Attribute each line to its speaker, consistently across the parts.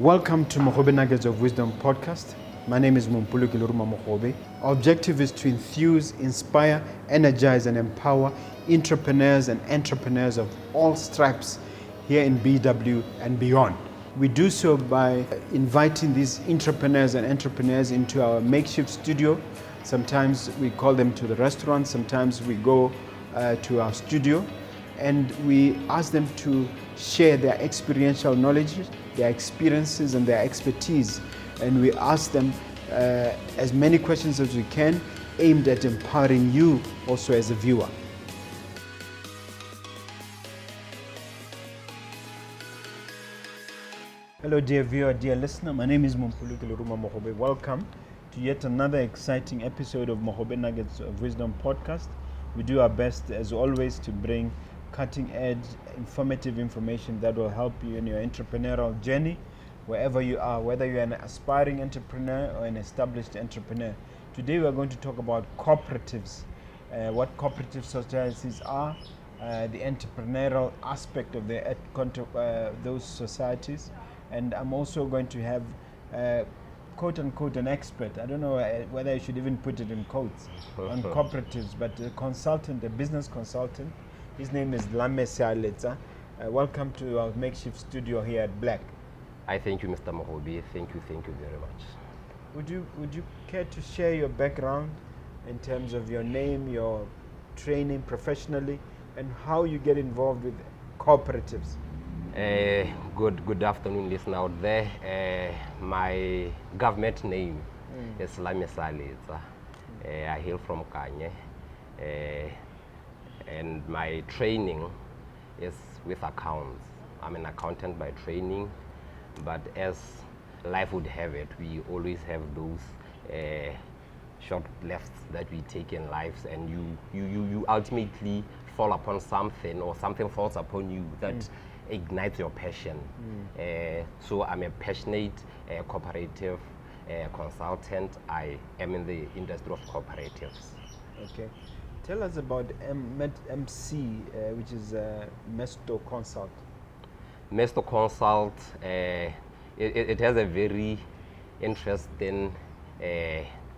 Speaker 1: Welcome to Mogobe Nuggets of Wisdom podcast. My name is Mompoloki Lerumo Mogobe. Our objective is to enthuse, inspire, energize, and empower entrepreneurs and entrepreneurs of all stripes here in BW and beyond. We do so by inviting these entrepreneurs and entrepreneurs into our makeshift studio. Sometimes we call them to the restaurant, sometimes we go to our studio, and we ask them to share their experiential knowledge, their experiences and their expertise, and we ask them as many questions as we can, aimed at empowering you also as a viewer. Hello dear viewer, dear listener, my name is Mompoloki Lerumo Mogobe. Welcome to yet another exciting episode of Mogobe Nuggets of Wisdom podcast. We do our best as always to bring cutting edge, informative information that will help you in your entrepreneurial journey, wherever you are, whether you're an aspiring entrepreneur or an established entrepreneur. Today we are going to talk about cooperatives, what cooperative societies are, the entrepreneurial aspect of those societies, and I'm also going to have quote unquote an expert, I don't know whether I should even put it in quotes, on cooperatives, but a consultant, a business consultant. His name is Sealetsa. Welcome to our makeshift studio here at Black.
Speaker 2: I thank you, Mr. Mogobe. Thank you very much.
Speaker 1: Would you care to share your background in terms of your name, your training professionally, and how you get involved with cooperatives?
Speaker 2: Good afternoon, listener out there. My government name is Sealetsa. I hail from Kanye. And my training is with accounts. I'm an accountant by training, but as life would have it, we always have those short lefts that we take in lives, and you ultimately fall upon something, or something falls upon you that ignites your passion. So I'm a passionate cooperative consultant. I am in the industry of cooperatives.
Speaker 1: Okay. Tell us about MC, which is Mesto Consult.
Speaker 2: Mesto Consult, it has a very interesting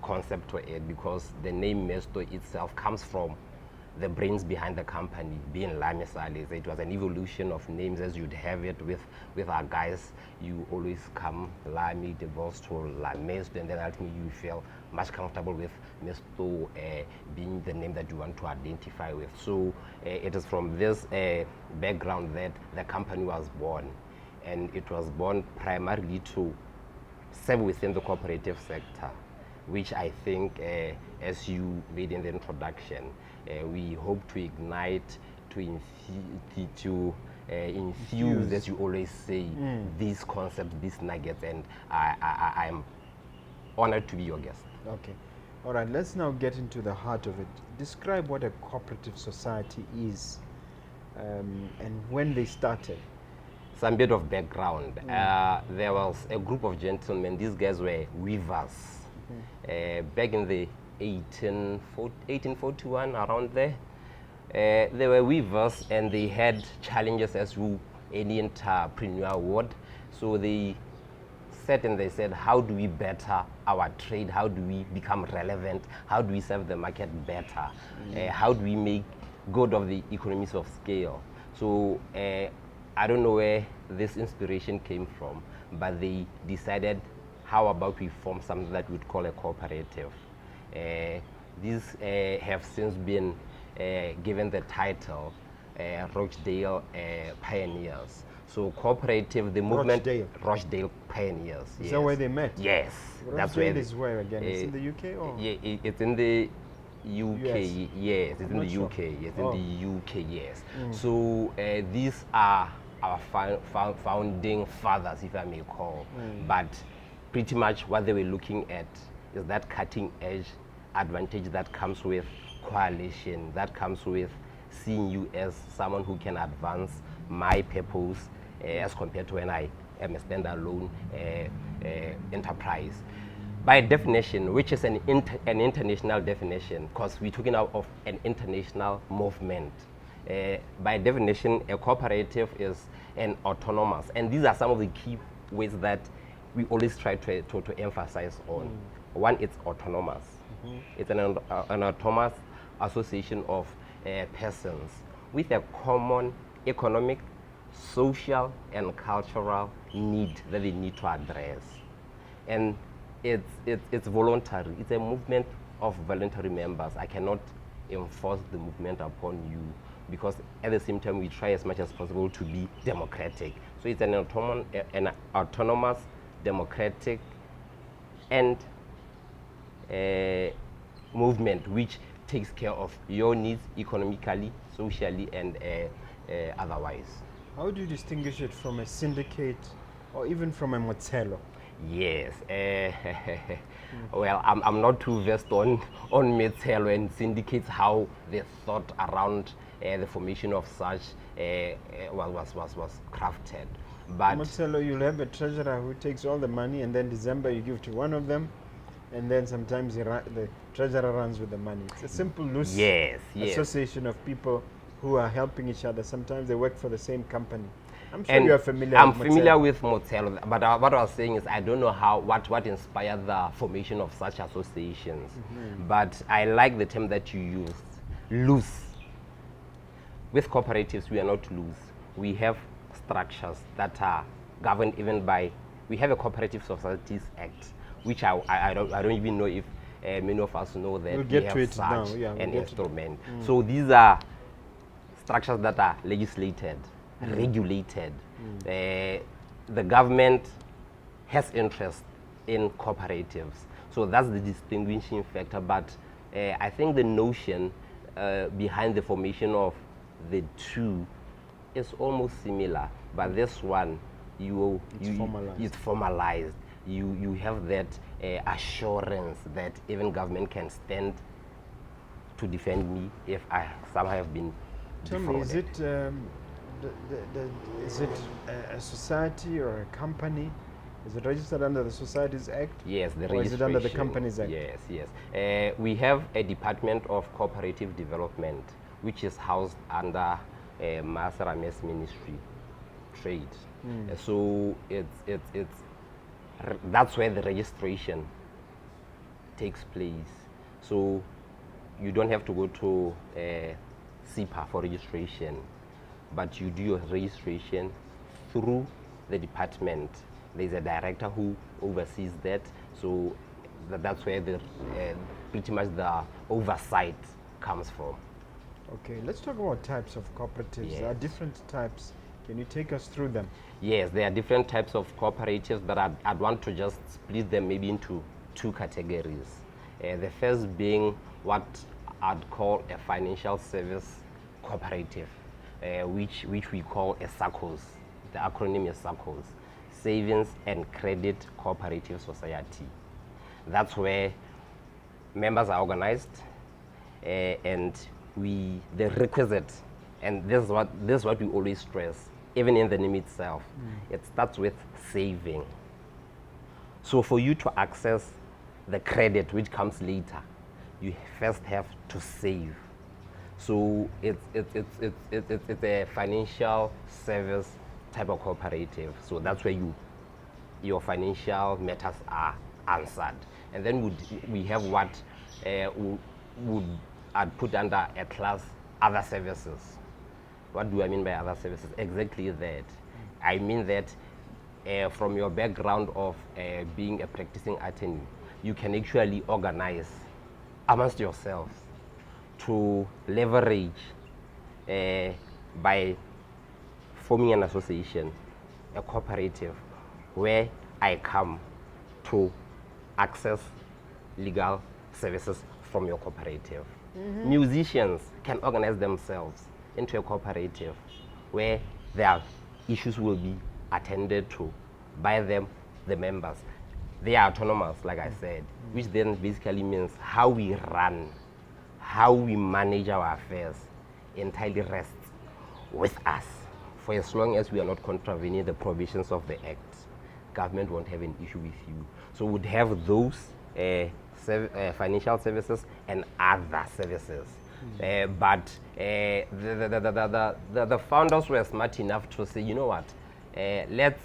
Speaker 2: concept to it, because the name Mesto itself comes from the brains behind the company, being Sealetsa. It was an evolution of names as you'd have it with our guys. You always come Lami, divorced to Mesto, and then ultimately you feel much comfortable with Mesto being the name that you want to identify with. So it is from this background that the company was born, and it was born primarily to serve within the cooperative sector, which I think, as you made in the introduction, we hope to ignite, to infuse, as you always say, these concepts, these nuggets, and I'm honored to be your guest.
Speaker 1: Okay. All right, let's now get into the heart of it. Describe what a cooperative society is and when they started.
Speaker 2: Some bit of background. There was a group of gentlemen. These guys were weavers. Back in the 1841, around there. They were weavers, and they had challenges as any entrepreneur would. So they sat and they said, how do we better our trade? How do we become relevant? How do we serve the market better? How do we make good of the economies of scale? So I don't know where this inspiration came from, but they decided, how about we form something that we'd call a cooperative? These have since been given the title Rochdale Pioneers. So cooperative, the movement, Rochdale Pioneers.
Speaker 1: Is that where they met?
Speaker 2: Yes.
Speaker 1: That's where is where again? It's in the UK or?
Speaker 2: Yeah, it's in the UK.
Speaker 1: US.
Speaker 2: Yes, it's in the UK. Yes, in the UK. Yes. So these are our founding fathers, if I may call. But pretty much what they were looking at is that cutting edge advantage that comes with coalition, that comes with seeing you as someone who can advance my purpose as compared to when I am a standalone enterprise. By definition, which is an international definition, because we're talking of an international movement. By definition, a cooperative is an autonomous, and these are some of the key ways that we always try to emphasize on. One, it's autonomous. It's an autonomous association of persons with a common economic, social, and cultural need that they need to address. And it's voluntary. It's a movement of voluntary members. I cannot enforce the movement upon you, because at the same time we try as much as possible to be democratic. So it's an autonomous, democratic, and movement which takes care of your needs economically, socially, and otherwise.
Speaker 1: How do you distinguish it from a syndicate or even from a motelo?
Speaker 2: Yes. Well, I'm not too versed on Metzelo and syndicates, how they thought around the formation of such was crafted. But
Speaker 1: Motelo, you'll have a treasurer who takes all the money, and then December you give to one of them, and then sometimes the treasurer runs with the money. It's a simple, loose association of people who are helping each other. Sometimes they work for the same company. I'm sure you are familiar
Speaker 2: I'm
Speaker 1: with
Speaker 2: familiar with Motelo, but what I was saying is I don't know what inspired the formation of such associations. But I like the term that you used, loose. With cooperatives, we are not loose. We have structures that are governed even by, we have a Cooperative Societies Act, which I don't even know if many of us know that
Speaker 1: we'll get
Speaker 2: we
Speaker 1: to
Speaker 2: have
Speaker 1: it
Speaker 2: such
Speaker 1: now. Yeah,
Speaker 2: an instrument. So these are structures that are legislated, regulated. The government has interest in cooperatives. So that's the distinguishing factor. But I think the notion behind the formation of the two is almost similar. But this one, it's formalized. You have that assurance that even government can stand to defend me if I somehow have been
Speaker 1: Tell me, is it is it a society or a company? Is it registered under the Societies Act?
Speaker 2: Yes, the
Speaker 1: registration. Or is it under the Companies Act?
Speaker 2: Yes. We have a Department of Cooperative Development, which is housed under Masarames Ministry, Trade. So that's where the registration takes place. So you don't have to go to SIPA for registration, but you do your registration through the department. There's a director who oversees that, so that's where the pretty much the oversight comes from.
Speaker 1: Okay, let's talk about types of cooperatives.
Speaker 2: Yes.
Speaker 1: There are different types. Can you take us through them?
Speaker 2: Yes, there are different types of cooperatives, but I'd want to just split them maybe into two categories. The first being what I'd call a financial service cooperative, which we call a SACCOS. The acronym is SACCOS, Savings and Credit Cooperative Society. That's where members are organized, and the requisite, and this is what we always stress, even in the name itself. It starts with saving. So for you to access the credit, which comes later, you first have to save. So it's a financial service type of cooperative. So that's where your financial matters are answered. And then we have what I'd put under a class other services. What do I mean by other services? Exactly that. I mean that from your background of being a practicing attorney, you can actually organize amongst yourselves to leverage by forming an association, a cooperative, where I come to access legal services from your cooperative. Musicians can organize themselves into a cooperative where their issues will be attended to by them, the members. They are autonomous, like I said, which then basically means how we run, how we manage our affairs entirely rests with us. For as long as we are not contravening the provisions of the Act, government won't have an issue with you. So we'd have those financial services and other services. But the founders were smart enough to say, you know what, let's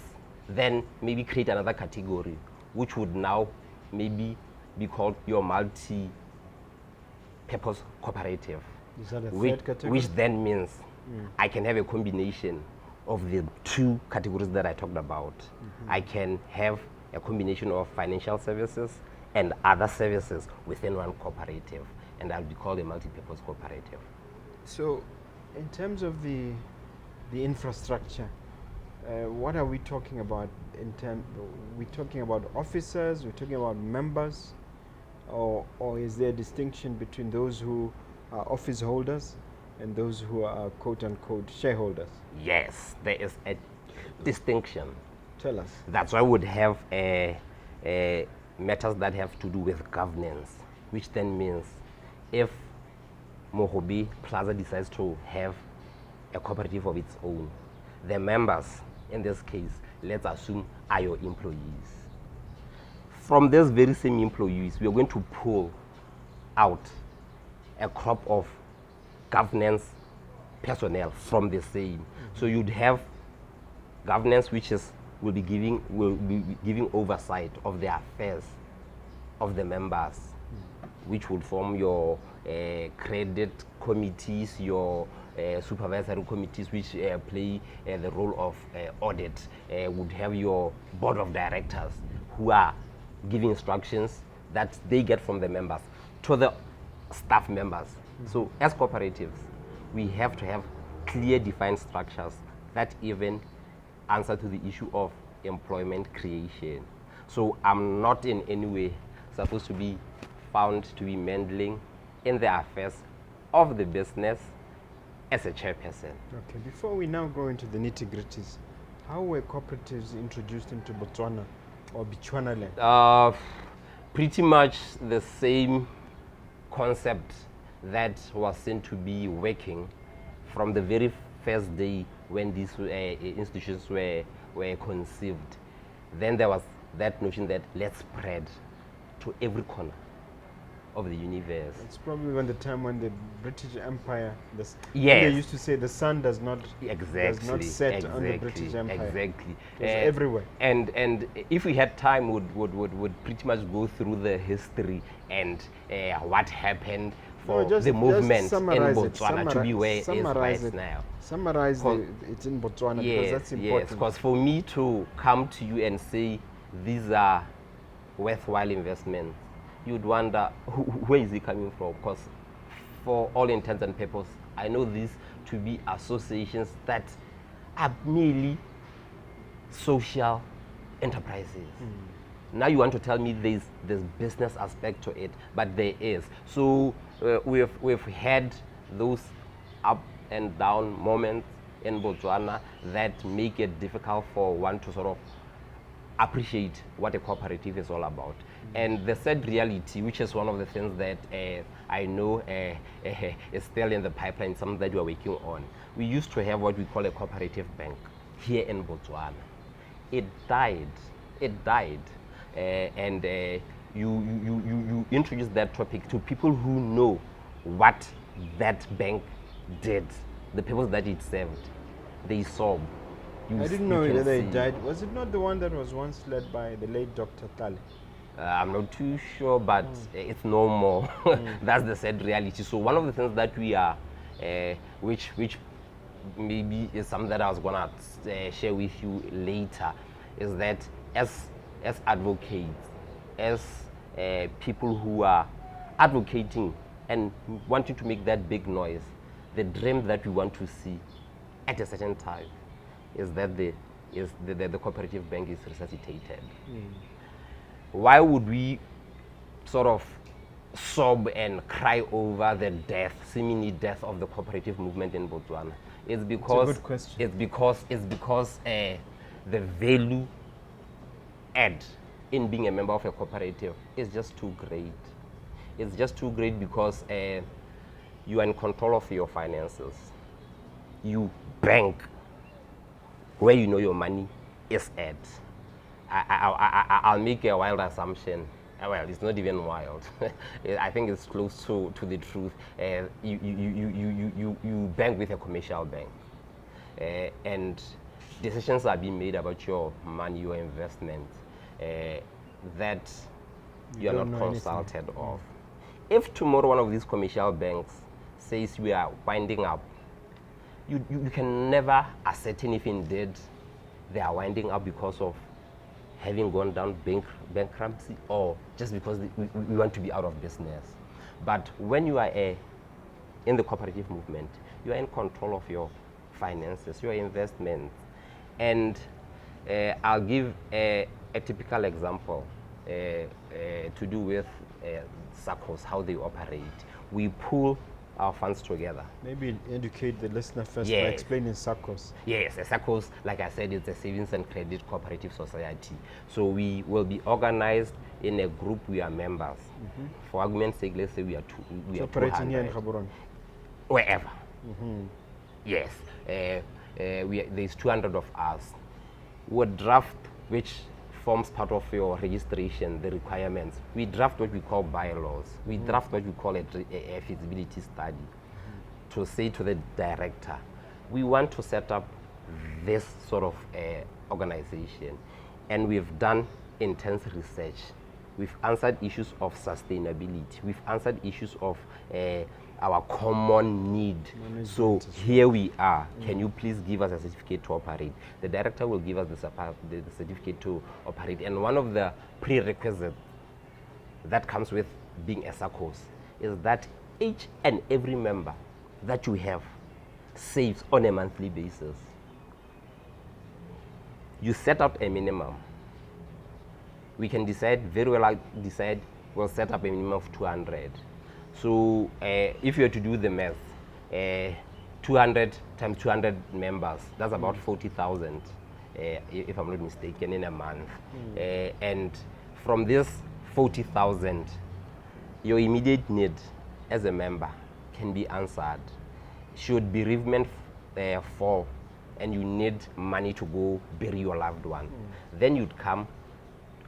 Speaker 2: then maybe create another category, which would now maybe be called your multi-purpose cooperative.
Speaker 1: Is that a
Speaker 2: which,
Speaker 1: third category?
Speaker 2: which then means I can have a combination of the two categories that I talked about. I can have a combination of financial services and other services within one cooperative, and I'll be called a multi-purpose cooperative.
Speaker 1: So, in terms of the infrastructure, what are we talking about? We're talking about officers, we're talking about members, or is there a distinction between those who are office holders and those who are quote-unquote shareholders?
Speaker 2: Yes, there is a distinction.
Speaker 1: Tell us.
Speaker 2: That's why we would have matters that have to do with governance, which then means if Mogobe Plaza decides to have a cooperative of its own, the members, in this case, let's assume, are your employees. From these very same employees, we are going to pull out a crop of governance personnel from the same. So you'd have governance which will be giving oversight of the affairs of the members, which would form your credit committees, your supervisory committees, which play the role of audit, would have your board of directors who are giving instructions that they get from the members to the staff members. So as cooperatives, we have to have clear defined structures that even answer to the issue of employment creation. So I'm not in any way supposed to be found to be meddling in the affairs of the business as a chairperson.
Speaker 1: Okay, before we now go into the nitty-gritties, how were cooperatives introduced into Botswana or Bechuanaland?
Speaker 2: Pretty much the same concept that was seen to be working from the very first day when these institutions were conceived. Then there was that notion that let's spread to every corner of the universe.
Speaker 1: It's probably when the time when the British Empire,
Speaker 2: Yes.
Speaker 1: they used to say the sun does not set on the
Speaker 2: Exactly,
Speaker 1: British Empire.
Speaker 2: Exactly.
Speaker 1: It was everywhere.
Speaker 2: And if we had time, would pretty much go through the history and what happened for the movement in Botswana to be where it is right now.
Speaker 1: Summarize it in Botswana, because that's important.
Speaker 2: Yes, because for me to come to you and say these are worthwhile investments, you'd wonder where is it coming from? Because for all intents and purposes, I know these to be associations that are merely social enterprises. Now you want to tell me there's business aspect to it, but there is. So we've had those up and down moments in Botswana that make it difficult for one to sort of appreciate what a cooperative is all about. And the sad reality, which is one of the things that I know is still in the pipeline, something that we are working on. We used to have what we call a cooperative bank here in Botswana. It died. And you introduce that topic to people who know what that bank did, the people that it served. They saw.
Speaker 1: I didn't know whether it died. Was it not the one that was once led by the late Dr. Tale?
Speaker 2: I'm not too sure, but it's no more. That's the sad reality. So one of the things that we are, which maybe is something that I was gonna share with you later, is that as advocates, as people who are advocating and wanting to make that big noise, the dream that we want to see at a certain time is that the cooperative bank is resuscitated. Why would we sort of sob and cry over the seemingly death of the cooperative movement in Botswana? It's because
Speaker 1: a good question.
Speaker 2: It's because the value add in being a member of a cooperative is just too great. It's just too great because you are in control of your finances. You bank where you know your money is at. I'll make a wild assumption. Well, it's not even wild. I think it's close to the truth. You bank with a commercial bank, and decisions are being made about your money, your investment, that you are
Speaker 1: don't
Speaker 2: not
Speaker 1: know anything.
Speaker 2: consulted of. If tomorrow one of these commercial banks says we are winding up, you can never ascertain if indeed they are winding up because of having gone down bankruptcy or just because we want to be out of business. But when you are in the cooperative movement, you are in control of your finances, your investments. And I'll give a typical example to do with SACCOs, how they operate. We pool our funds together.
Speaker 1: Maybe educate the listener first by
Speaker 2: Yes.
Speaker 1: explaining SACCOs.
Speaker 2: Yes, a SACCOs, like I said, it's a savings and credit cooperative society. So we will be organized in a group. We are members. For argument's sake, let's say we are
Speaker 1: Operating here in
Speaker 2: 200.
Speaker 1: Gaborone.
Speaker 2: Wherever. Yes, there's 200 of us. We draft, which forms part of your registration, the requirements. We draft what we call bylaws. We draft what we call a feasibility study to say to the director, we want to set up this sort of organization. And we've done intense research. We've answered issues of sustainability. We've answered issues of our common need. So here we are. Can you please give us a certificate to operate? The director will give us the certificate to operate. And one of the prerequisites that comes with being a SACCOs is that each and every member that you have saves on a monthly basis. You set up a minimum. We can decide, we'll set up a minimum of 200. So if you were to do the math, 200 times 200 members, that's about 40,000, if I'm not mistaken, in a month. And from this 40,000, your immediate need as a member can be answered. Should bereavement fall and you need money to go bury your loved one, then you'd come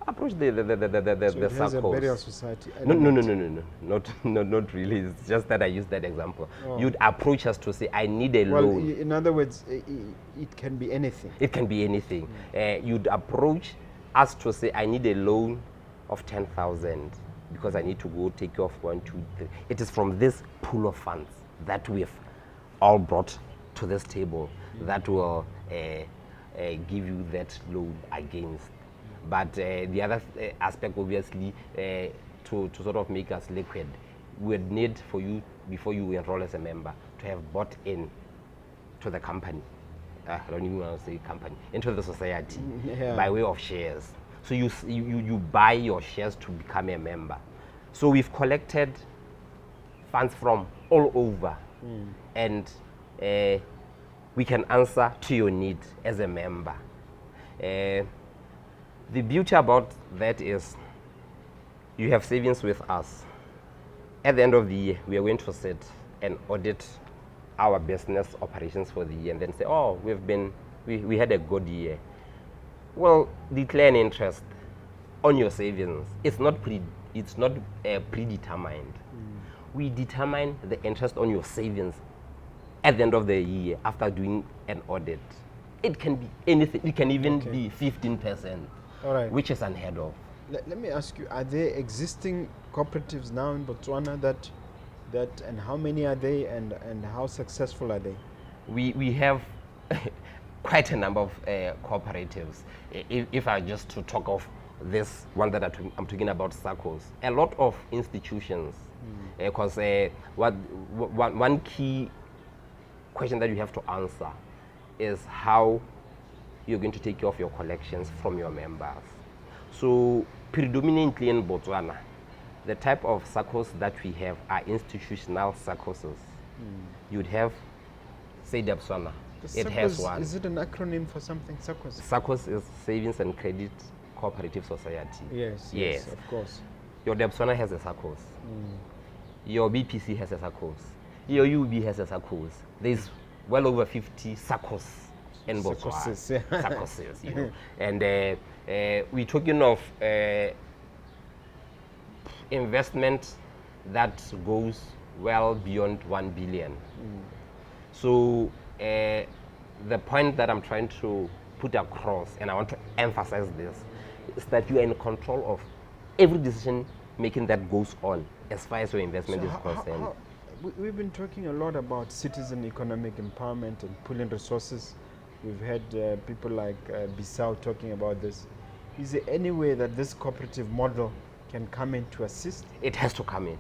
Speaker 2: approach the
Speaker 1: So it has a
Speaker 2: SACCOs.
Speaker 1: burial society.
Speaker 2: No, not really. It's just that I used that example. You'd approach us to say, I need a
Speaker 1: Well,
Speaker 2: loan.
Speaker 1: in other words, it can be anything.
Speaker 2: It can be anything. You'd approach us to say, I need a loan of 10,000 because I need to go take care of 1, 2, 3. It is from this pool of funds that we've all brought to this table that will give you that loan against. But the other aspect, obviously, to sort of make us liquid, we would need for you, before you enroll as a member, to have bought in to the company. I don't even want to say company, into the society by way of shares. So you buy your shares to become a member. So we've collected funds from all over, and we can answer to your need as a member. The beauty about that is you have savings with us. At the end of the year, we are going to sit and audit our business operations for the year and then say, oh, we had a good year. Well, declare an interest on your savings. It's not predetermined. We determine the interest on your savings at the end of the year after doing an audit. It can be anything. It can even be 15%.
Speaker 1: All right.
Speaker 2: Which is unheard of.
Speaker 1: Let me ask you: are there existing cooperatives now in Botswana that and how many are they and how successful are they?
Speaker 2: We have quite a number of cooperatives. If I just to talk of this one that I'm talking about, SACCOs, a lot of institutions, because one key question that you have to answer is how you're going to take care of your collections from your members. So predominantly in Botswana, the type of SACCOs that we have are institutional SACCOs. You'd have, say, Botswana. It has one.
Speaker 1: Is it an acronym for something? SACCOs?
Speaker 2: SACCOs is Savings and Credit Cooperative Society.
Speaker 1: Yes, of course.
Speaker 2: Your Botswana has a SACCOs. Your BPC has a SACCOs. Your UB has a SACCOs. There's well over 50 SACCOs in Botswana. SACCOs, you know. And we're talking of investment that goes well beyond 1 billion. So the point that I'm trying to put across, and I want to emphasize this, is that you are in control of every decision making that goes on as far as your investment is concerned.
Speaker 1: We've been talking a lot about citizen economic empowerment and pooling resources. We've had people like Bissau talking about this. Is there any way that this cooperative model can come in to assist?
Speaker 2: It has to come in.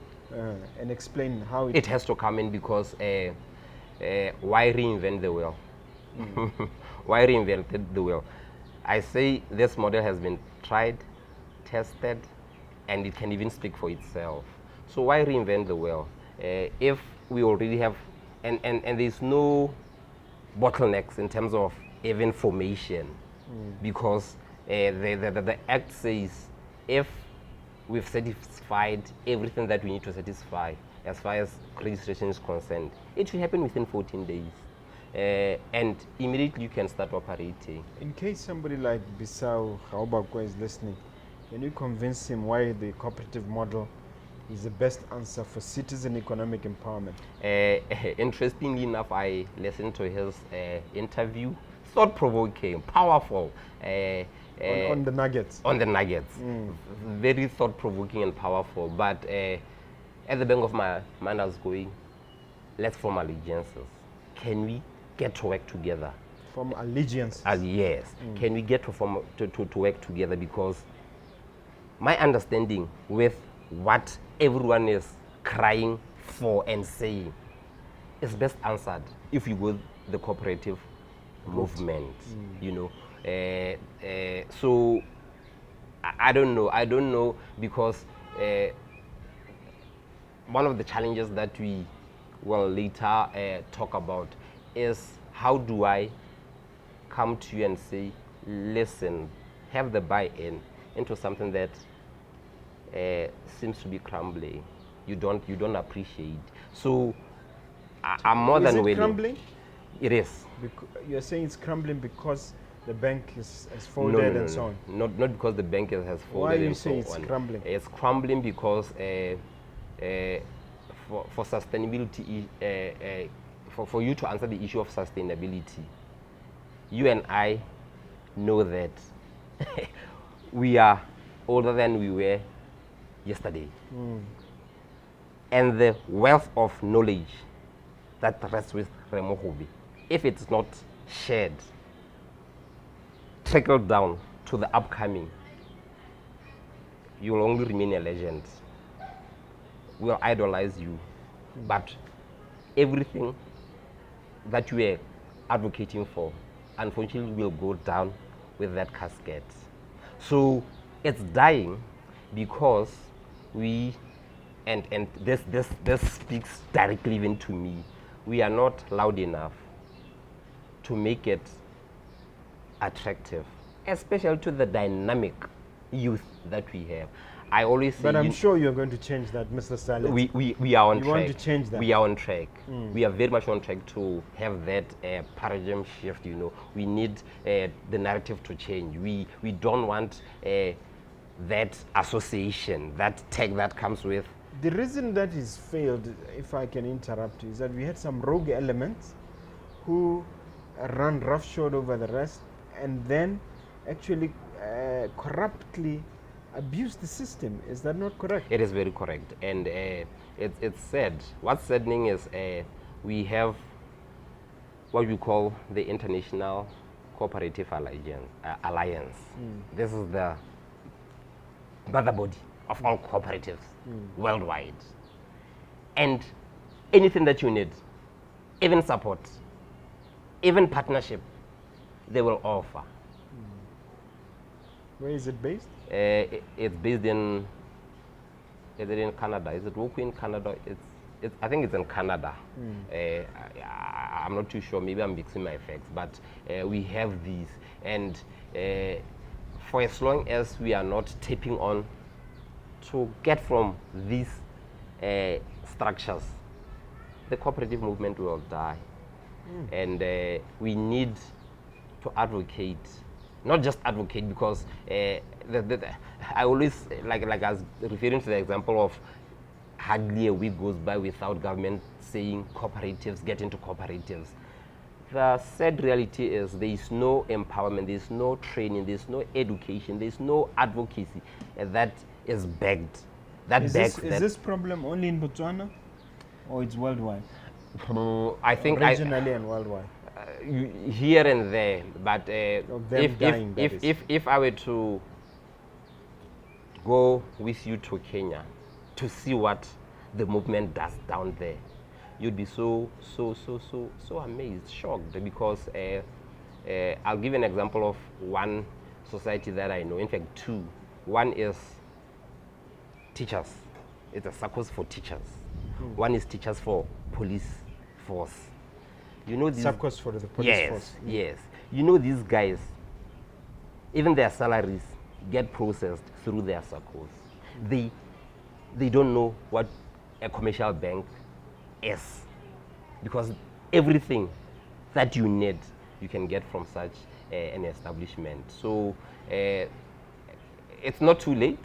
Speaker 1: And explain how
Speaker 2: it has to come in, because why reinvent the wheel? Why reinvent the wheel? I say this model has been tried, tested, and it can even speak for itself. So why reinvent the wheel? If we already have, and there's no bottlenecks in terms of even formation, because the Act says if we've satisfied everything that we need to satisfy as far as registration is concerned, it should happen within 14 days. And immediately you can start operating.
Speaker 1: In case somebody like Bissau Gaubakwa is listening, can you convince him why the cooperative model is the best answer for citizen economic empowerment?
Speaker 2: Interestingly enough, I listened to his interview. Thought-provoking, powerful.
Speaker 1: On the nuggets.
Speaker 2: On the nuggets. Very thought-provoking and powerful. But at the back of my mind, I was going, let's form allegiances. Can we get to work together?
Speaker 1: Form allegiance?
Speaker 2: Yes. Can we get to work together? Because my understanding with what everyone is crying for and saying is best answered if you go the cooperative movement, you know. So I don't know, because one of the challenges that we will later talk about is how do I come to you and say, listen, have the buy-in into something that seems to be crumbling. You don't appreciate. So I'm more than willing.
Speaker 1: Is it crumbling?
Speaker 2: It is.
Speaker 1: You're saying it's crumbling because the bank has folded and so on?
Speaker 2: Not because the bank has folded.
Speaker 1: Why you
Speaker 2: and
Speaker 1: say
Speaker 2: so
Speaker 1: it's
Speaker 2: on.
Speaker 1: crumbling?
Speaker 2: It's crumbling because for sustainability, for you to answer the issue of sustainability, you and I know that we are older than we were yesterday. And the wealth of knowledge that rests with Mogobe, if it's not shared, trickled down to the upcoming, you will only remain a legend. We'll idolize you, but everything that you are advocating for, unfortunately, will go down with that casket. So it's dying because we, and this speaks directly even to me, we are not loud enough to make it attractive, especially to the dynamic youth that we have. I always say,
Speaker 1: but I'm sure you're going to change that, Mr. Sealetsa.
Speaker 2: We are on track.
Speaker 1: You want to change that?
Speaker 2: We are on track. We are very much on track to have that paradigm shift. You know, we need the narrative to change. We don't want that association, that tag that comes with.
Speaker 1: The reason that is failed, if I can interrupt you, is that we had some rogue elements who run roughshod over the rest and then actually corruptly abuse the system. Is that not correct?
Speaker 2: It is very correct. And it's sad. What's saddening is we have what we call the International Cooperative Alliance. This is the mother body of all cooperatives worldwide. And anything that you need, even support, even partnership, they will offer.
Speaker 1: Where is it based?
Speaker 2: It's based in, is it in Canada? Is it working in Canada? I think it's in Canada. I'm not too sure. Maybe I'm mixing my facts, but we have these. And for as long as we are not tapping on to get from these structures, the cooperative movement will die. And we need to advocate, not just advocate, because I always, like I was referring to the example of hardly a week goes by without government saying cooperatives, get into cooperatives. the sad reality is there is no empowerment, there is no training, there is no education, there is no advocacy that is backed. Is
Speaker 1: this problem only in Botswana, or it's worldwide?
Speaker 2: I think
Speaker 1: regionally and worldwide.
Speaker 2: Here and there, but if I were to go with you to Kenya to see what the movement does down there, you'd be so amazed, shocked, because I'll give an example of one society that I know. In fact, two. One is teachers. It's a circus for teachers. One is teachers for police force. You know,
Speaker 1: circus for the police force.
Speaker 2: Yes. You know, these guys, even their salaries get processed through their circles. They don't know what a commercial bank is, because everything that you need you can get from such an establishment. So it's not too late.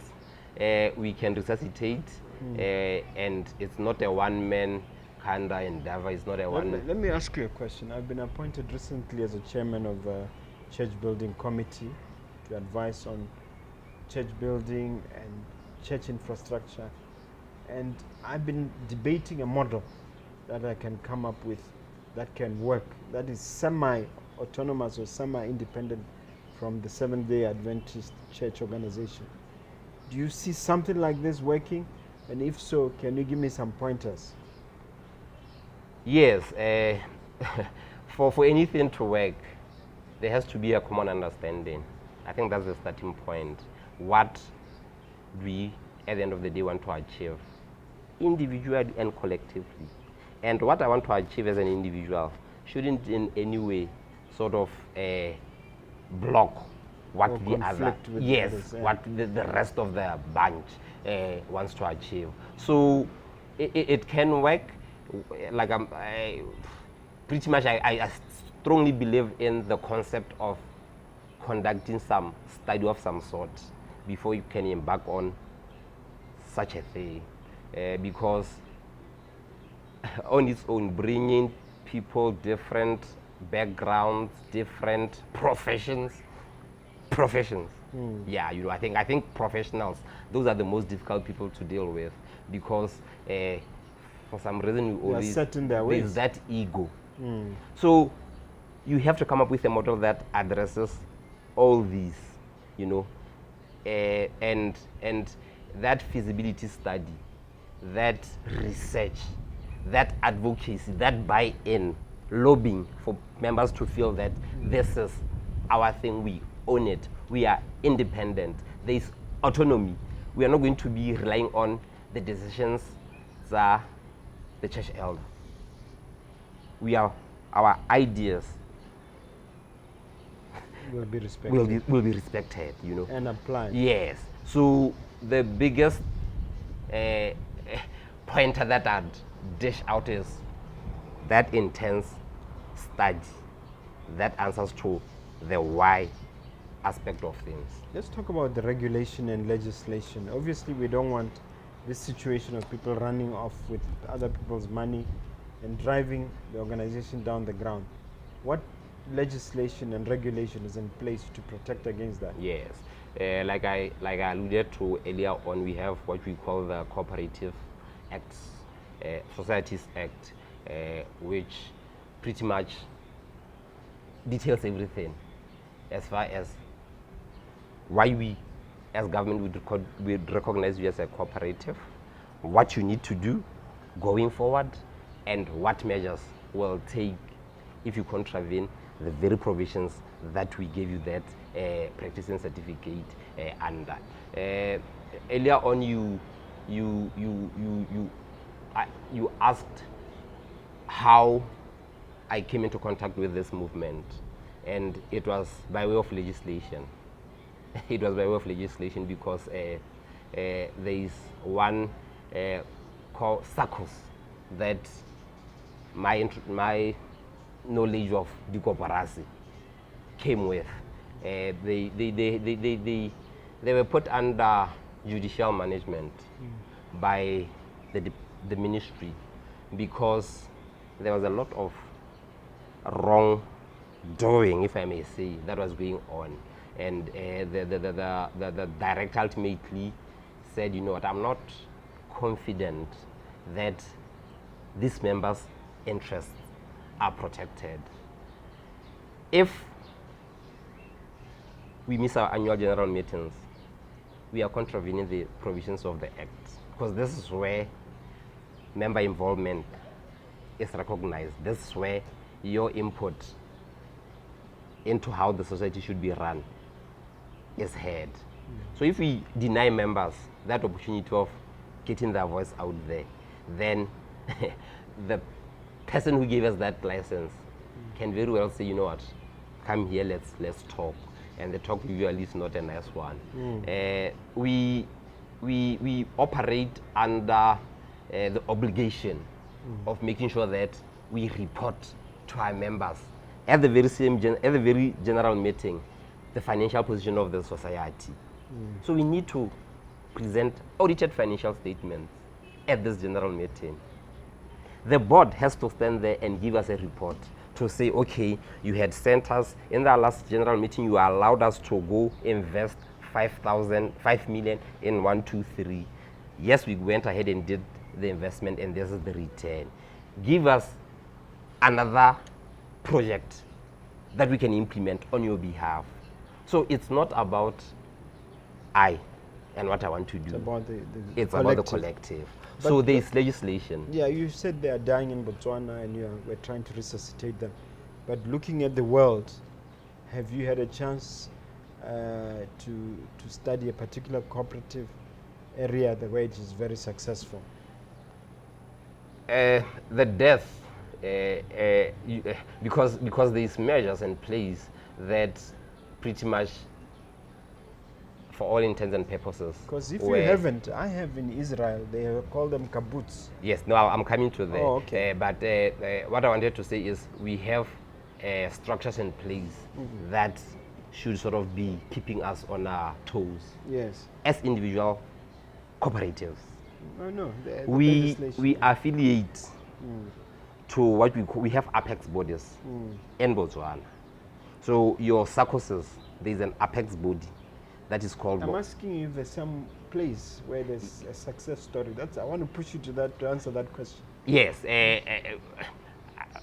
Speaker 2: We can resuscitate, and it's not a one-man kind of endeavor. It's not a one-man.
Speaker 1: Let me ask you a question. I've been appointed recently as a chairman of a church building committee to advise on church building and church infrastructure, and I've been debating a model that I can come up with that can work, that is semi-autonomous or semi-independent from the Seventh-day Adventist Church organization. Do you see something like this working? And if so, can you give me some pointers?
Speaker 2: Yes. For anything to work, there has to be a common understanding. I think that's the starting point. What we, at the end of the day, want to achieve, individually and collectively. And what I want to achieve as an individual shouldn't in any way sort of block what the other, what the rest of the bunch wants to achieve. So it can work. Like pretty much I strongly believe in the concept of conducting some study of some sort before you can embark on such a thing, because on its own, bringing people, different backgrounds, different professions. Yeah, you know, I think professionals, those are the most difficult people to deal with, because for some reason you always
Speaker 1: set in their ways.
Speaker 2: There's that ego. So you have to come up with a model that addresses all these, you know, and that feasibility study, that research, that advocacy, that buy-in, lobbying for members to feel that this is our thing, we own it, we are independent, there is autonomy. We are not going to be relying on the decisions of the church elder. Our ideas
Speaker 1: will be respected.
Speaker 2: Will be respected, you know.
Speaker 1: And applied.
Speaker 2: Yes. So the biggest pointer that I'd dish out is that intense study that answers to the why aspect of things.
Speaker 1: Let's talk about the regulation and legislation. Obviously, we don't want this situation of people running off with other people's money and driving the organization down the ground. What legislation and regulation is in place to protect against that?
Speaker 2: Yes. Like I alluded to earlier on, we have what we call the Co-operative Acts, Societies Act, which pretty much details everything as far as why we as government would recognize you as a cooperative, what you need to do going forward, and what measures will take if you contravene the very provisions that we gave you that practicing certificate under. Earlier on, you asked how I came into contact with this movement, and it was by way of legislation. It was by way of legislation because there is one called SACCOs that my knowledge of the co-operative came with. They were put under judicial management by the ministry, because there was a lot wrongdoing, if I may say, that was going on. And the director ultimately said, you know what, I'm not confident that these members' interests are protected. If we miss our annual general meetings, we are contravening the provisions of the Act, because this is where member involvement is recognized. This is where your input into how the society should be run is heard. So if we deny members that opportunity of getting their voice out there, then the person who gave us that license can very well say, you know what, come here, let's talk. And the talk usually is not a nice one. We operate under the obligation of making sure that we report to our members at the very general meeting the financial position of the society. So we need to present audited financial statements at this general meeting. The board has to stand there and give us a report to say, okay, you had sent us in the last general meeting, you allowed us to go invest 5 million in 1, 2, 3. Yes, we went ahead and did the investment, and this is the return. Give us another project that we can implement on your behalf. So it's not about I and what I want to do. It's about the collective. So there is legislation.
Speaker 1: Yeah, you said they are dying in Botswana and we're trying to resuscitate them. But looking at the world, have you had a chance to study a particular cooperative area where it is very successful?
Speaker 2: The death, because there is measures in place that pretty much, for all intents and purposes.
Speaker 1: Because if you haven't, I have in Israel, they call them kibbutz.
Speaker 2: Yes, no, I'm coming to that.
Speaker 1: Oh, okay.
Speaker 2: But what I wanted to say is we have structures in place that should sort of be keeping us on our toes.
Speaker 1: Yes.
Speaker 2: As individual cooperatives.
Speaker 1: No,
Speaker 2: we affiliate to what we have apex bodies in Botswana. So your SACCOs, there's an apex body that is called.
Speaker 1: I'm asking you if there's some place where there's a success story. I want to push you to that to answer that question.
Speaker 2: Yes,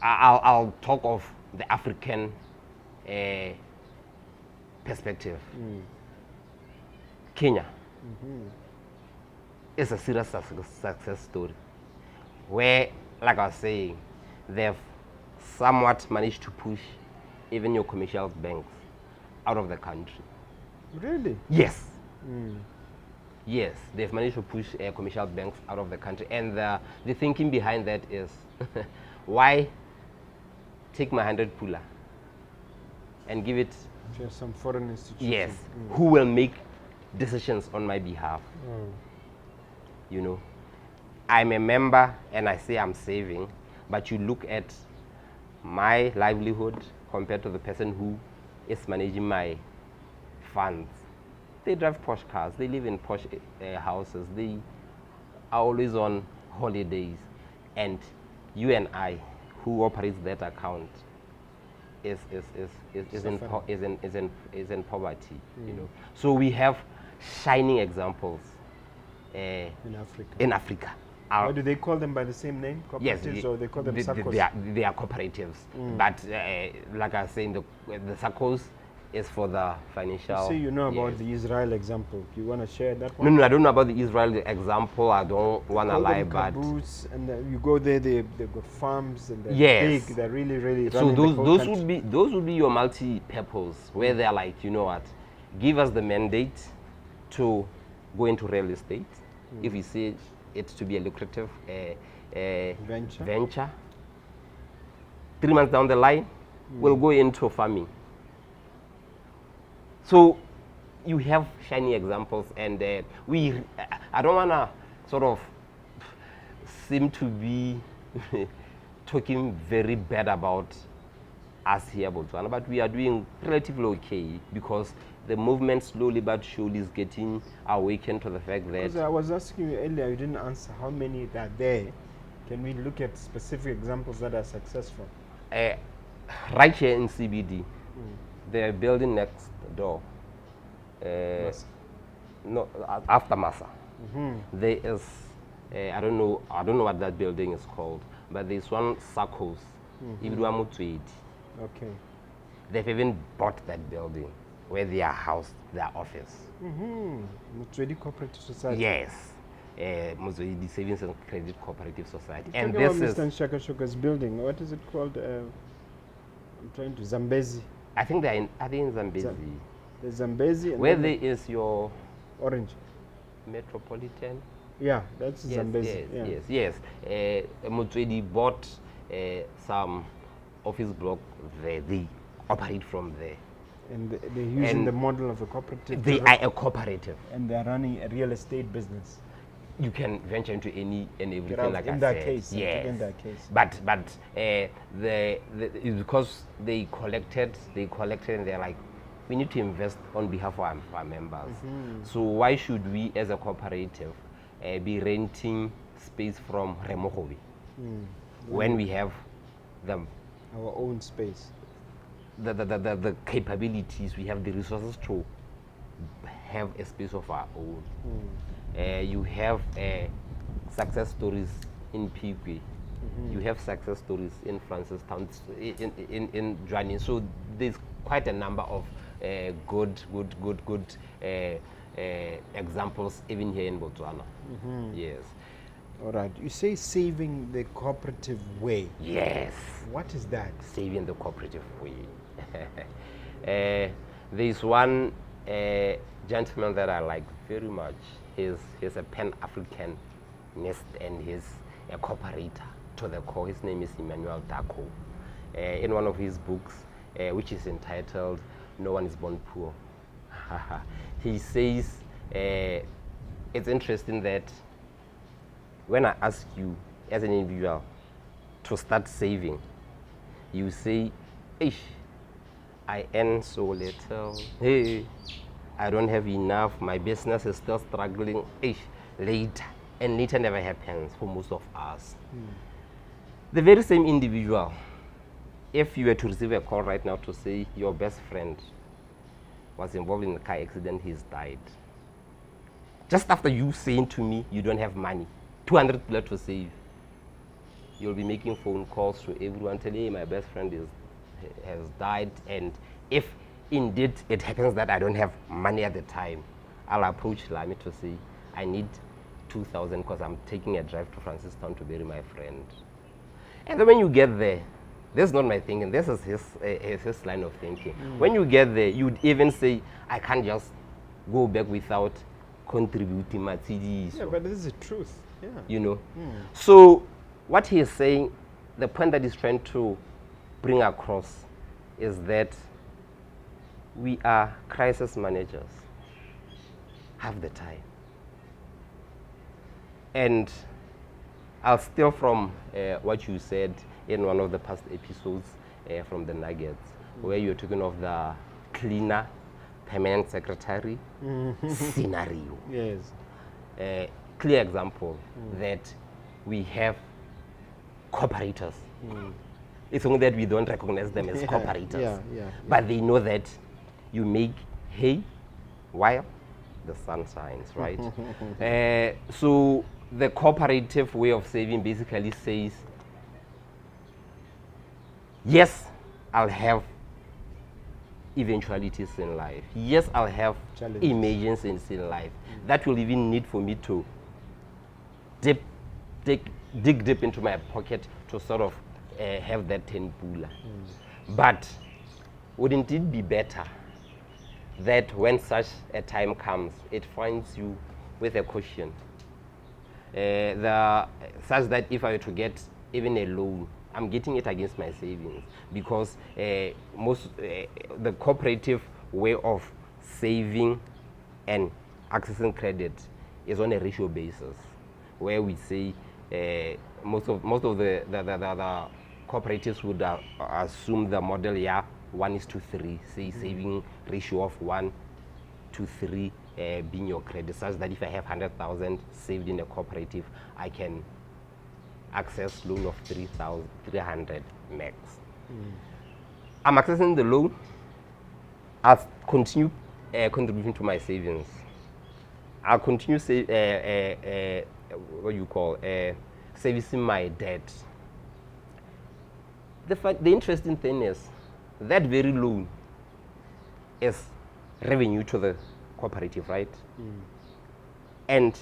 Speaker 2: I'll talk of the African perspective. Kenya is a serious success story where, like I was saying, they've somewhat managed to push even your commercial banks out of the country.
Speaker 1: Really?
Speaker 2: Yes. Yes, they've managed to push commercial banks out of the country. And the thinking behind that is, why take my 100 puller and give it
Speaker 1: to some foreign institution?
Speaker 2: Yes, who will make decisions on my behalf? You know, I'm a member and I say I'm saving, but you look at my livelihood compared to the person who is managing my funds. They drive posh cars, they live in posh houses, they are always on holidays, and you and I, who operates that account, is in poverty. You know, so we have shining examples
Speaker 1: in
Speaker 2: Africa.
Speaker 1: Why do they call them by the same name, cooperatives,
Speaker 2: yes,
Speaker 1: or they call them SACCOs?
Speaker 2: They are cooperatives, but like I was saying, the SACCOs is for the financial.
Speaker 1: You say you know about the Israel example. You want to share that one?
Speaker 2: No, I don't know about the Israel example. I don't want to lie, but
Speaker 1: kibbutz, and you go there, they've got farms and they're
Speaker 2: yes,
Speaker 1: big. They're really
Speaker 2: so those would be your multi-purpose, where they're like, you know what, give us the mandate to go into real estate if we see it to be a lucrative venture. 3 months down the line, we'll go into farming. So you have shiny examples, and I don't want to sort of seem to be talking very bad about us here, Botswana, but we are doing relatively okay because the movement slowly but surely is getting awakened to the fact that.
Speaker 1: Because I was asking you earlier, you didn't answer how many are there. Can we look at specific examples that are successful?
Speaker 2: Right here in CBD, the building next door, no, after Massa, there is, I don't know what that building is called, but there's one Sakos,
Speaker 1: Okay.
Speaker 2: They've even bought that building where they are housed, their office.
Speaker 1: Mutswedi Cooperative Society.
Speaker 2: Yes, Mozoidi Savings and Credit Cooperative Society.
Speaker 1: And
Speaker 2: And this
Speaker 1: Mr.
Speaker 2: is,
Speaker 1: Shaka Shoka's building. What is it called? I'm trying to Zambezi.
Speaker 2: I think they're in Zambezi,
Speaker 1: The Zambezi. And
Speaker 2: where
Speaker 1: then
Speaker 2: there is your
Speaker 1: Orange.
Speaker 2: Metropolitan.
Speaker 1: Yeah, that's
Speaker 2: Yes,
Speaker 1: Zambezi.
Speaker 2: yes. Motswedi bought some office block there. They operate from there.
Speaker 1: And they're using
Speaker 2: And
Speaker 1: the model of a cooperative.
Speaker 2: They are a cooperative.
Speaker 1: And they're running a real estate business.
Speaker 2: You can venture into any and everything, like
Speaker 1: in
Speaker 2: I
Speaker 1: that
Speaker 2: said.
Speaker 1: case,
Speaker 2: Yes.
Speaker 1: in that case.
Speaker 2: But it's because they collected, and they're like, we need to invest on behalf of our members. So why should we, as a cooperative, be renting space from Mogobe when we have
Speaker 1: Our own space.
Speaker 2: the capabilities, we have the resources to have a space of our own. You have success stories in Pigwe. You have success stories in Francistown, in Joanne. So there's quite a number of good examples even here in Botswana. Yes.
Speaker 1: All right. You say saving the cooperative way.
Speaker 2: Yes.
Speaker 1: What is that?
Speaker 2: Saving the cooperative way. There's one gentleman that I like very much. He's a Pan-Africanist and he's a cooperator to the core. His name is Emmanuel Dako. In one of his books, which is entitled "No One Is Born Poor," he says it's interesting that when I ask you as an individual to start saving, you say, "Ish, I earn so little. Hey, I don't have enough. My business is still struggling." Ish, later. And later never happens for most of us. The very same individual, if you were to receive a call right now to say your best friend was involved in a car accident, he's died. Just after you saying to me you don't have money, 200 blood to save, you'll be making phone calls to everyone telling, "Hey, my best friend has died, and if indeed it happens that I don't have money at the time, I'll approach Lami to say, I need 2,000 because I'm taking a drive to Francistown to bury my friend." And then when you get there, this is not my thinking, this is his line of thinking. When you get there, you'd even say, "I can't just go back without contributing my TDs."
Speaker 1: Yeah, but this is the truth. Yeah.
Speaker 2: You know? So what he is saying, the point that he's trying to bring across is that we are crisis managers half the time. And I'll steal from what you said in one of the past episodes from the Nuggets, where you're talking of the cleaner, permanent secretary scenario.
Speaker 1: Yes.
Speaker 2: Clear example that we have cooperators. It's only that we don't recognize them as cooperators. But they know that you make hay while the sun shines, right? So the cooperative way of saving basically says, yes, I'll have eventualities in life. Yes, I'll have
Speaker 1: Challenges.
Speaker 2: emergencies in life. That will even need for me to dig deep into my pocket to sort of have that 10 pula. But wouldn't it be better that when such a time comes, it finds you with a cushion? Such that if I were to get even a loan, I'm getting it against my savings, because the cooperative way of saving and accessing credit is on a ratio basis, where we say most of the cooperatives would assume the model 1:3, say saving ratio of 1:3 being your credit, such that if I have 100,000 saved in a cooperative, I can access loan of 300 max. I'm accessing the loan. I'll continue contributing to my savings. I'll continue servicing my debt. The interesting thing is that very loan is revenue to the cooperative, right? And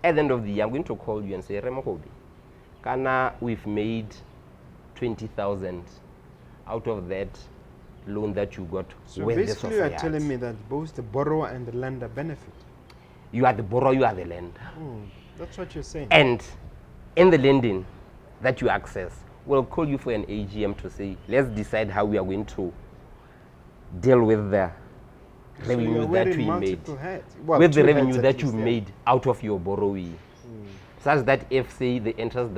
Speaker 2: at the end of the year, I'm going to call you and say, Mogobe, Kana, we've made 20,000 out of that loan that you got.
Speaker 1: So
Speaker 2: with the
Speaker 1: basically, you're
Speaker 2: society.
Speaker 1: telling me that both the borrower and the lender benefit.
Speaker 2: You are the borrower, you are the lender.
Speaker 1: That's what you're saying.
Speaker 2: And in the lending that you access, we'll call you for an AGM to say, let's decide how we are going to deal with the revenue that we made. With the revenue that you made out of your borrowing. Such that if, say, the interest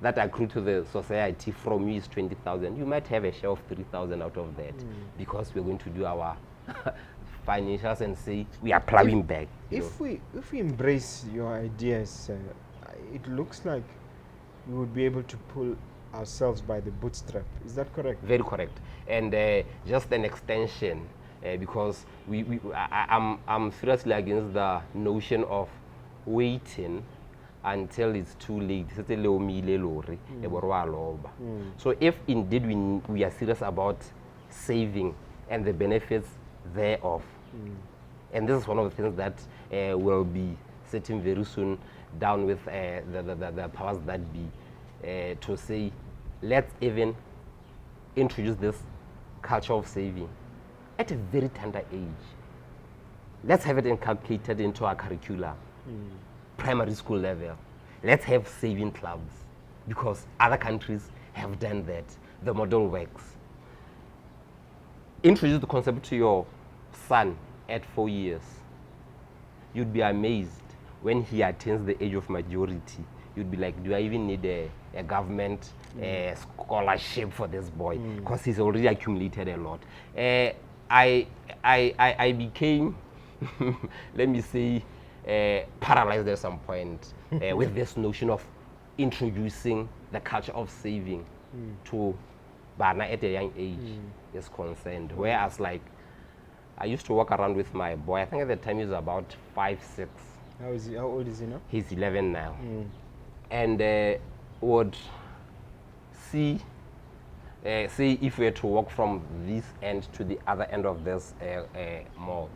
Speaker 2: that accrue to the society from you is 20,000, you might have a share of 3,000 out of that, because we're going to do our financials and say we are plowing back.
Speaker 1: If we embrace your ideas, it looks like we would be able to pull ourselves by the bootstrap. Is that correct?
Speaker 2: Very correct. And just an extension, because I'm seriously against the notion of waiting until it's too late. So if indeed we are serious about saving and the benefits thereof, and this is one of the things that will be sitting very soon down with the powers that be, to say, let's even introduce this culture of saving at a very tender age. Let's have it inculcated into our curricula. Primary school level. Let's have saving clubs, because other countries have done that. The model works. Introduce the concept to your son at 4 years. You'd be amazed when he attains the age of majority. You'd be like, do I even need a government scholarship for this boy? Because he's already accumulated a lot. I became, let me say, paralyzed at some point with this notion of introducing the culture of saving to Bana at a young age is concerned. Whereas, like, I used to walk around with my boy. I think at the time he was about 5, 6.
Speaker 1: How old is he now?
Speaker 2: He's 11 now. And would see, say, if we were to walk from this end to the other end of this mall,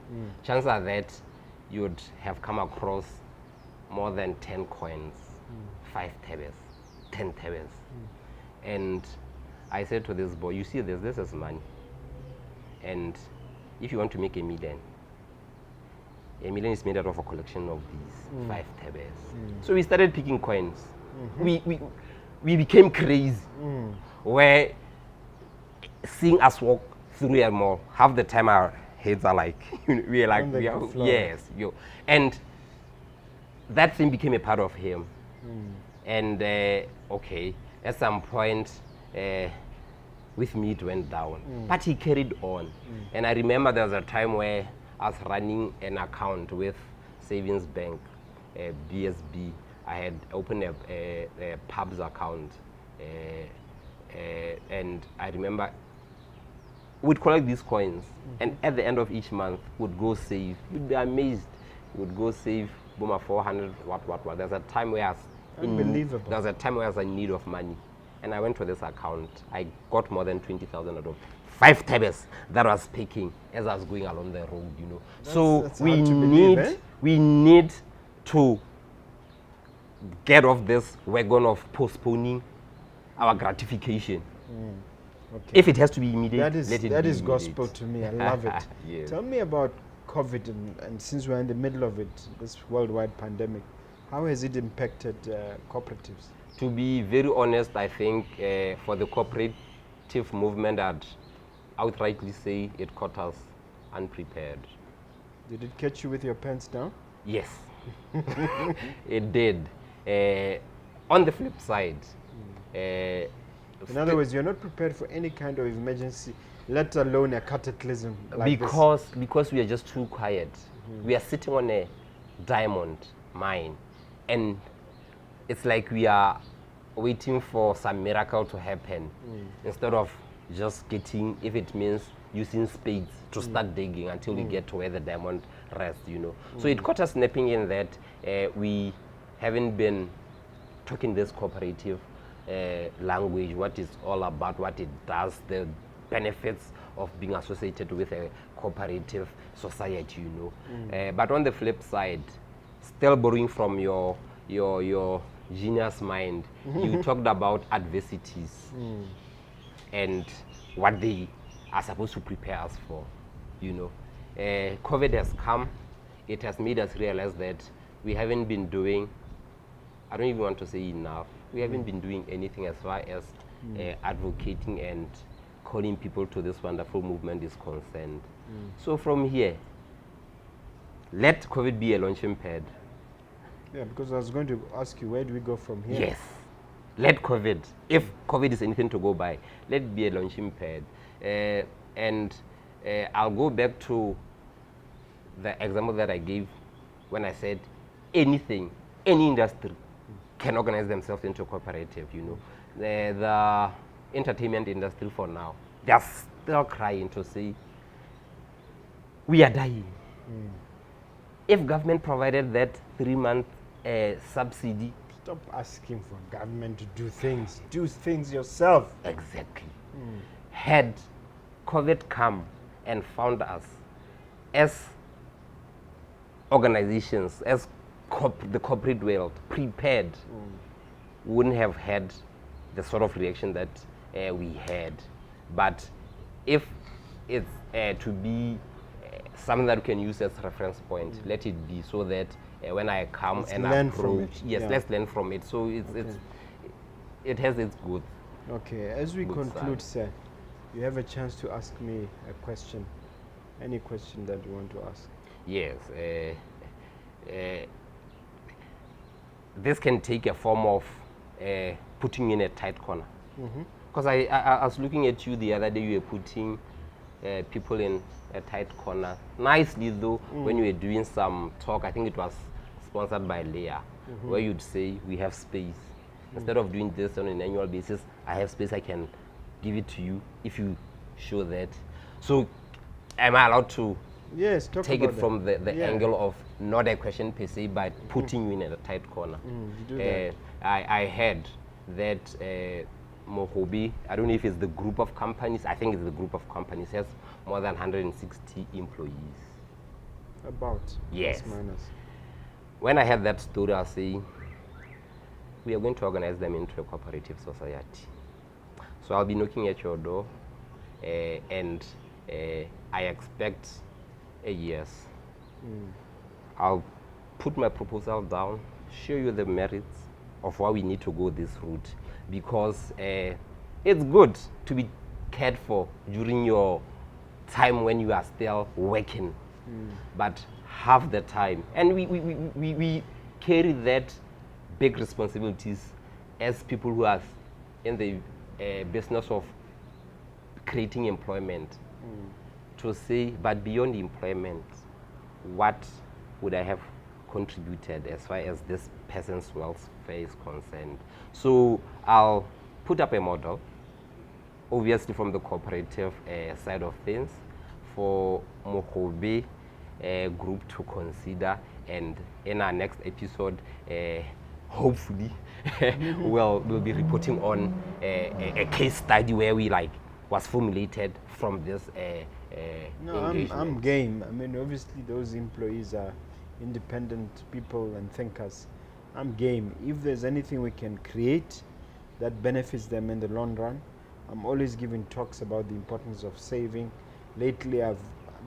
Speaker 2: chances are that you would have come across more than 10 coins, 5 tabers, 10 tabers. And I said to this boy, you see this is money. And if you want to make a million is made out of a collection of these 5 tabers. So we started picking coins. We became crazy. Where seeing us walk through a mall, half the time our heads are like, we are like, yes, yo. And that thing became a part of him. And okay, at some point, with me it went down, but he carried on. And I remember there was a time where I was running an account with Savings Bank, BSB. I had opened a pubs account, and I remember we'd collect these coins, and at the end of each month would go save. You'd be amazed. Would go save Boma 400 what. There's a time where
Speaker 1: Unbelievable.
Speaker 2: There was a time where I was in need of money, and I went to this account. I got more than 20,000 out of 5 tabers that I was picking as I was going along the road, you know.
Speaker 1: That's we
Speaker 2: need to get off this wagon of postponing our gratification.
Speaker 1: Okay.
Speaker 2: If it has to be immediate,
Speaker 1: that is gospel to me. I love it.
Speaker 2: Yes.
Speaker 1: Tell me about COVID, and since we're in the middle of it, this worldwide pandemic, how has it impacted cooperatives?
Speaker 2: To be very honest, I think for the cooperative movement, I'd outrightly say it caught us unprepared.
Speaker 1: Did it catch you with your pants down?
Speaker 2: Yes, it did. On the flip side,
Speaker 1: in other words, you're not prepared for any kind of emergency, let alone a cataclysm like
Speaker 2: because we are just too quiet. We are sitting on a diamond mine, and it's like we are waiting for some miracle to happen instead of just getting, if it means using spades to start digging until we get to where the diamond rests, you know. So it caught us snapping in that we haven't been talking this cooperative language, what it's all about, what it does, the benefits of being associated with a cooperative society, you know. But on the flip side, still borrowing from your genius mind, you talked about adversities and what they are supposed to prepare us for, you know. COVID has come. It has made us realize that we haven't been doing, I don't even want to say enough, we haven't been doing anything as far as advocating and calling people to this wonderful movement is concerned. So from here, let COVID be a launching pad.
Speaker 1: Yeah, because I was going to ask you, where do we go from here?
Speaker 2: Yes. Let COVID, if COVID is anything to go by, let it be a launching pad. And I'll go back to the example that I gave when I said anything, any industry can organize themselves into a cooperative, you know. The entertainment industry for now, they're still crying to say, we are dying. If government provided that 3-month subsidy,
Speaker 1: Stop asking for government to do things. Do things yourself.
Speaker 2: exactly. Had COVID come and found us as organizations, as the corporate world, prepared, we wouldn't have had the sort of reaction that we had. But if it's to be something that we can use as reference point, let it be, so that when I come
Speaker 1: Let's
Speaker 2: and
Speaker 1: learn from
Speaker 2: approach,
Speaker 1: it.
Speaker 2: yes,
Speaker 1: Yeah.
Speaker 2: let's learn from it. So it has its good.
Speaker 1: Okay, as we
Speaker 2: Good
Speaker 1: conclude,
Speaker 2: side.
Speaker 1: sir, you have a chance to ask me a question. Any question that you want to ask.
Speaker 2: Yes, this can take a form of putting in a tight corner. Because I was looking at you the other day, you were putting people in a tight corner. Nicely though, when you were doing some talk, I think it was sponsored by Leah, where you'd say, we have space. Instead of doing this on an annual basis, I have space, I can give it to you if you show that. So am I allowed to
Speaker 1: Yes, talk
Speaker 2: take
Speaker 1: about
Speaker 2: it from the
Speaker 1: Yeah.
Speaker 2: angle of not a question per se, but putting you in a tight corner?
Speaker 1: do that.
Speaker 2: I heard that Mogobe, I don't know if it's the group of companies, I think it's the group of companies, has more than 160 employees.
Speaker 1: About.
Speaker 2: Yes.
Speaker 1: Plus minus.
Speaker 2: When I heard that story, I was saying, we are going to organize them into a cooperative society. So I'll be knocking at your door, and I expect a yes. I'll put my proposal down, show you the merits of why we need to go this route, because it's good to be cared for during your time when you are still working, but half the time, and we carry that big responsibilities as people who are in the business of creating employment, to say, but beyond employment, what would I have contributed as far as this person's welfare is concerned? So I'll put up a model, obviously from the cooperative side of things, for Mogobe group to consider, and in our next episode, hopefully we'll be reporting on a case study where we was formulated from this
Speaker 1: No, I'm
Speaker 2: engagement.
Speaker 1: game. I mean, obviously, those employees are independent people and thinkers. I'm game. If there's anything we can create that benefits them in the long run, I'm always giving talks about the importance of saving. Lately, I've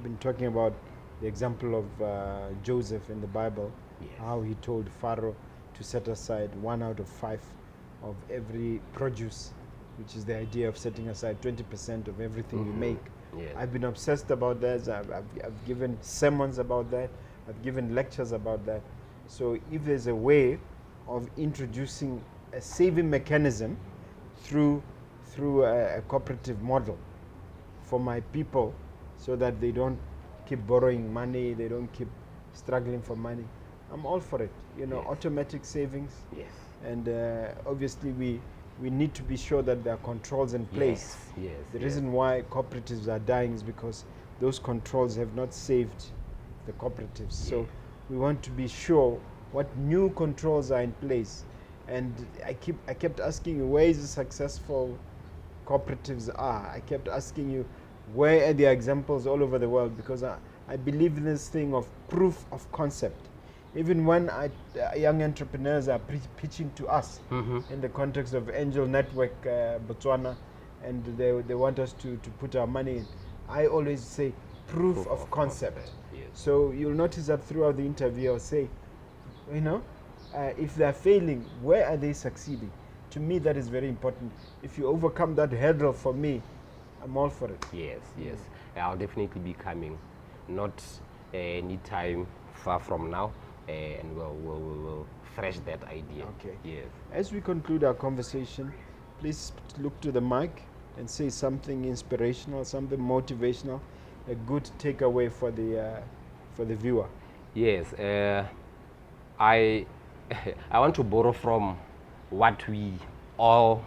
Speaker 1: been talking about the example of Joseph in the Bible,
Speaker 2: Yes.
Speaker 1: how he told Pharaoh to set aside 1 out of 5 of every produce, which is the idea of setting aside 20% of everything you make.
Speaker 2: Yes.
Speaker 1: I've been obsessed about that. I've given sermons about that. I've given lectures about that. So if there's a way of introducing a saving mechanism through a cooperative model for my people, so that they don't keep borrowing money, they don't keep struggling for money, I'm all for it. You know,
Speaker 2: Yes.
Speaker 1: automatic savings.
Speaker 2: Yes.
Speaker 1: And obviously we we need to be sure that there are controls in place.
Speaker 2: Yes,
Speaker 1: The
Speaker 2: yes.
Speaker 1: reason why cooperatives are dying is because those controls have not saved the cooperatives. So we want to be sure what new controls are in place. And I kept asking you, where is the successful cooperatives are? I kept asking you, where are the examples all over the world? Because I believe in this thing of proof of concept. Even when young entrepreneurs are pitching to us in the context of Angel Network Botswana, and they want us to put our money in, I always say proof of concept.
Speaker 2: Yes.
Speaker 1: So you'll notice that throughout the interview I'll say, if they're failing, where are they succeeding? To me, that is very important. If you overcome that hurdle, for me, I'm all for it.
Speaker 2: Yes. I'll definitely be coming, not any time far from now, and we'll fresh that idea.
Speaker 1: Okay.
Speaker 2: Yes.
Speaker 1: As we conclude our conversation, please look to the mic and say something inspirational, something motivational, a good takeaway for the viewer.
Speaker 2: Yes. I I want to borrow from what we all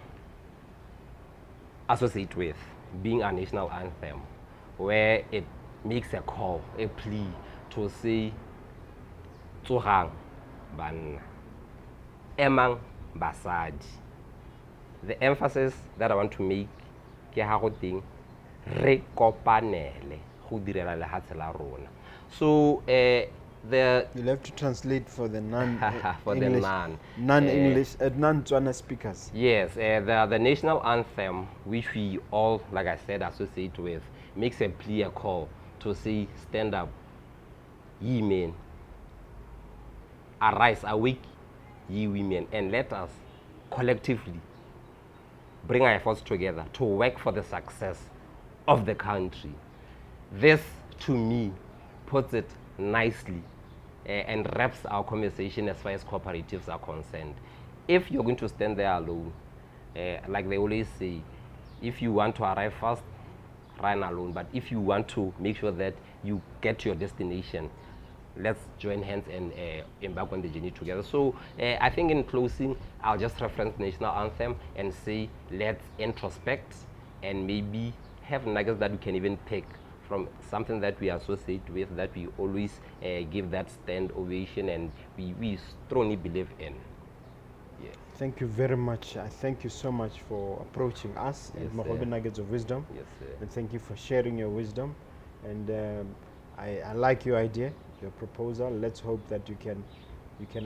Speaker 2: associate with being a national anthem, where it makes a call, a plea to say tsogang banna, emang basadi. The emphasis that I want to make ke ha go teng re kopanele go direla lehatshe la rona. So
Speaker 1: You'll have to translate for the
Speaker 2: for the
Speaker 1: non-English, non-Tswana speakers.
Speaker 2: Yes, the national anthem, which we all, like I said, associate with, makes a clear call to say, stand up, ye men, arise, awake, ye women, and let us collectively bring our efforts together to work for the success of the country. This, to me, puts it nicely and wraps our conversation as far as cooperatives are concerned. If you're going to stand there alone, like they always say, if you want to arrive fast, run alone. But if you want to make sure that you get to your destination, let's join hands and embark on the journey together. So I think in closing, I'll just reference national anthem and say, let's introspect and maybe have nuggets that we can even pick from something that we associate with, that we always give that stand ovation and we strongly believe in. Yeah.
Speaker 1: Thank you very much. I thank you so much for approaching us at Mogobe Nuggets of Wisdom.
Speaker 2: Yes, sir.
Speaker 1: And thank you for sharing your wisdom. And I like your idea, your proposal. Let's hope that you can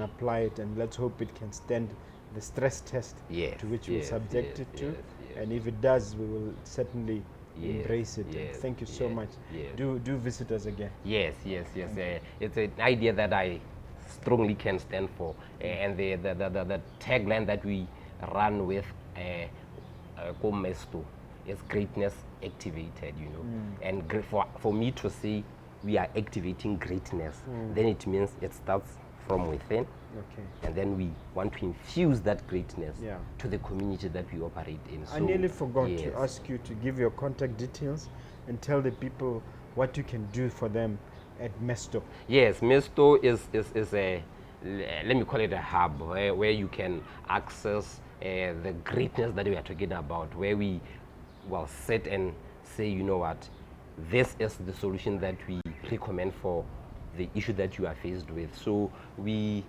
Speaker 1: apply it, and let's hope it can stand the stress test to which we'll subject it to. And if it does, we will certainly embrace it. Thank you so much. Do visit us again. Yes.
Speaker 2: It's an idea that I strongly can stand for, and the tagline that we run with, Mesto, is greatness activated. And for me to say we are activating greatness, then it means it starts from within.
Speaker 1: Okay.
Speaker 2: And then we want to infuse that greatness to the community that we operate in. So,
Speaker 1: I nearly forgot to ask you to give your contact details and tell the people what you can do for them at Mesto. Yes,
Speaker 2: Mesto is a, let me call it a hub where you can access the greatness that we are talking about, where we sit and say, you know what, this is the solution that we recommend for the issue that you are faced with. So we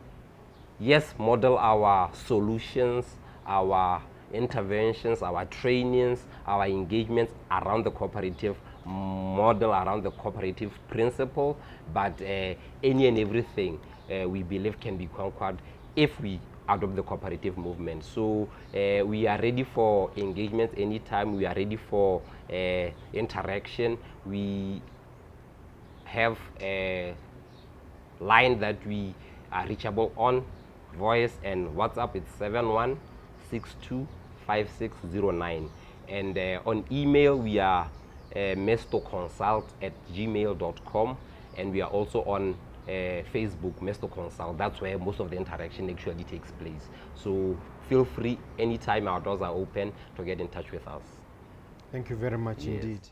Speaker 2: model our solutions, our interventions, our trainings, our engagements around the cooperative model, around the cooperative principle, but any and everything we believe can be conquered if we adopt the cooperative movement. So we are ready for engagement anytime. We are ready for interaction. We have a line that we are reachable on, voice and WhatsApp. It's 71625609, and on email we are mestoconsult@gmail.com, and we are also on Facebook, Mesto Consult. That's where most of the interaction actually takes place. So feel free anytime, our doors are open, to get in touch with us.
Speaker 1: Thank you very much indeed.